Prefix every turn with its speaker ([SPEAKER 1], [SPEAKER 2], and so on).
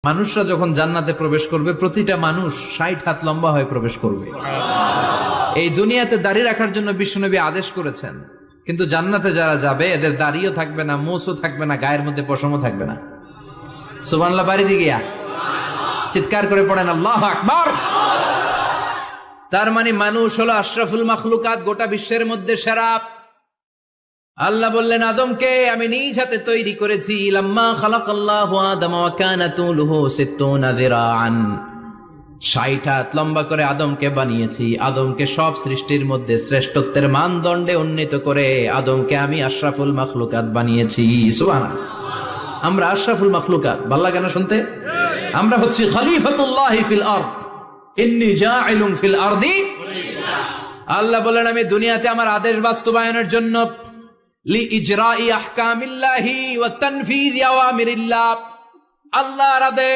[SPEAKER 1] মানুষরা যখন জান্নাতে প্রবেশ করবে প্রতিটা মানুষ 60 হাত লম্বা হয়ে প্রবেশ করবে। এই দুনিয়াতে দাড়ি রাখার জন্য বিশ্বনবী আদেশ করেছেন, কিন্তু জান্নাতে যারা যাবে এদের দাড়িও থাকবে না, মোছও থাকবে না, গায়ের মধ্যে পশমও থাকবে না। সুবহানাল্লাহ, বাড়ি দিয়ে গিয়া চিৎকার করে পড়েন আল্লাহু আকবার। তার মানে মানুষ হলো আশরাফুল মাখলুকাত, গোটা বিশ্বের মধ্যে সেরা। আল্লাহ বললেন আদমকে আমি নিজ হাতে তৈরি করেছি। লাম্মা খালাকাল্লাহু আদম ওয়া কানা তুলুহু 60 যিরাআন, 60 হাত লম্বা করে আদমকে বানিয়েছি। আদমকে সব সৃষ্টির মধ্যে শ্রেষ্ঠত্বের মানদণ্ডে উন্নীত করে আদমকে আমি আশরাফুল মাখলুকাত বানিয়েছি। সুবহানাল্লাহ। আমরা আশরাফুল মাখলুকাত, ভালো লাগে না শুনতে? আমরা হচ্ছি খলিফাতুল্লাহি ফিল আরদ, ইন্নী জাইলুন ফিল আরদি। আল্লাহ বলেন আমি দুনিয়াতে আমার আদেশ বাস্তবায়নের জন্য লিইজরাই আহকামিল্লাহি ওয়া তানফীযি আওয়ামিরিল্লাহ, আল্লাহর আদেশ